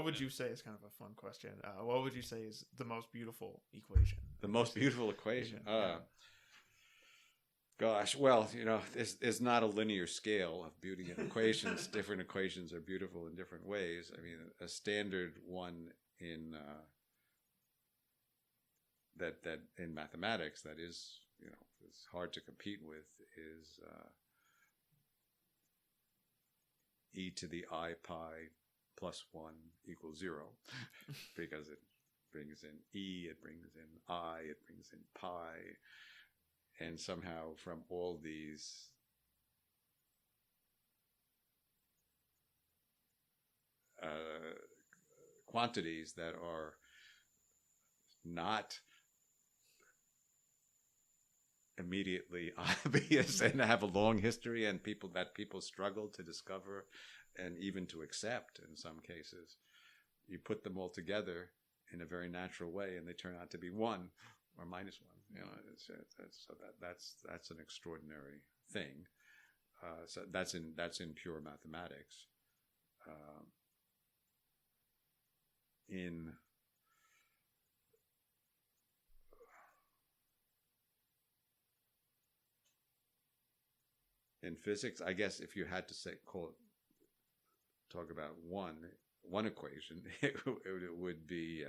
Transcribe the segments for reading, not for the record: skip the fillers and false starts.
What would you say is kind of a fun question? What would you say is the most beautiful equation? The most beautiful equation. Gosh, well, there's not a linear scale of beauty in equations. Different equations are beautiful in different ways. I mean, a standard one in that in mathematics that is, is hard to compete with is e to the I pi plus 1 equals 0, because it brings in e, it brings in I, it brings in pi. And somehow from all these quantities that are not immediately obvious and have a long history, and people struggle to discover and even to accept in some cases, you put them all together in a very natural way and they turn out to be 1 or minus 1. That's an extraordinary thing. So that's in pure mathematics. In physics, I guess if you had to talk about one equation, it would be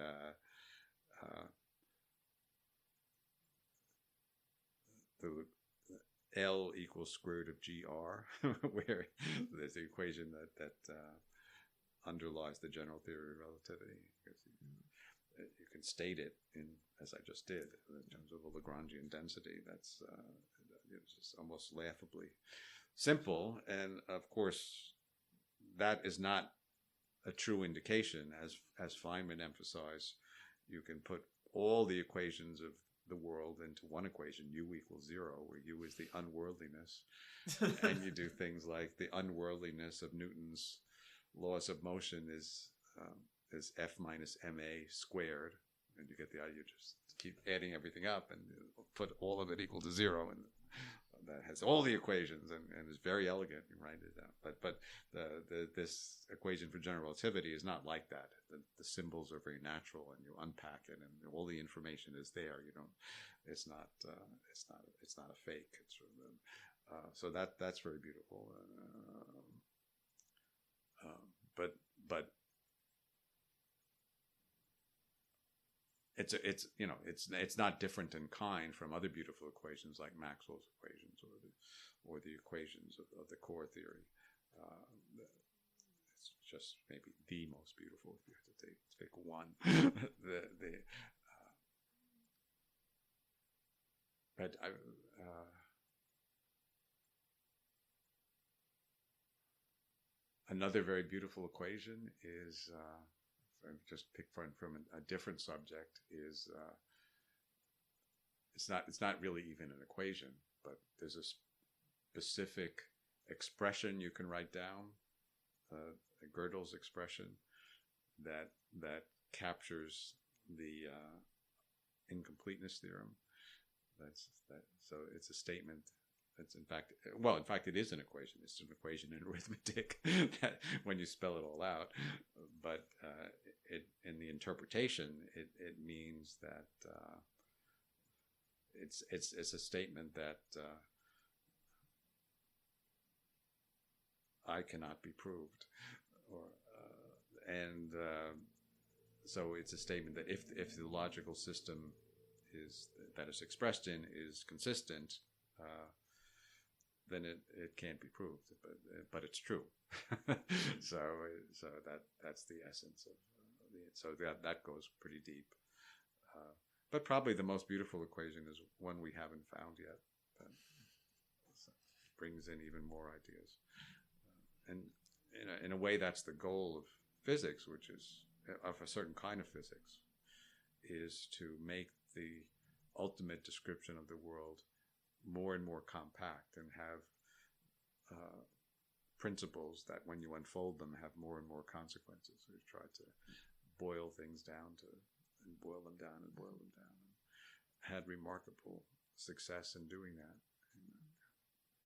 the L equals square root of GR, where there's the equation that underlies the general theory of relativity. You can state it as I just did, in terms of a Lagrangian density. That's just almost laughably simple. And of course, that is not a true indication, as Feynman emphasized. You can put all the equations of the world into one equation, u equals 0, where u is the unworldliness, and you do things like the unworldliness of Newton's laws of motion is F minus ma squared, and you get the idea. You just keep adding everything up and put all of it equal to 0, and that has all the equations and is very elegant. You write it down, but this equation for general relativity is not like that. The symbols are very natural, and you unpack it, and all the information is there. It's not a fake. It's so that's very beautiful. But it's not different in kind from other beautiful equations like Maxwell's equations or the equations of the core theory. It's just maybe the most beautiful if you have to take one. But another very beautiful equation is. Just pick from a different subject is it's not really even an equation, but there's a specific expression you can write down, Gödel's expression that captures the incompleteness theorem. So it's a statement. It's in fact, it is an equation. It's an equation in arithmetic that when you spell it all out, but in the interpretation, it means that it's a statement that I cannot be proved, so it's a statement that if the logical system that is expressed in is consistent, then it can't be proved, but it's true. so that's the essence of so that goes pretty deep. But probably the most beautiful equation is one we haven't found yet. That brings in even more ideas, and in a way, that's the goal of physics, which is of a certain kind of physics, is to make the ultimate description of the world more and more compact and have principles that when you unfold them have more and more consequences. We've tried to boil things down and boil them down and boil them down, and had remarkable success in doing that.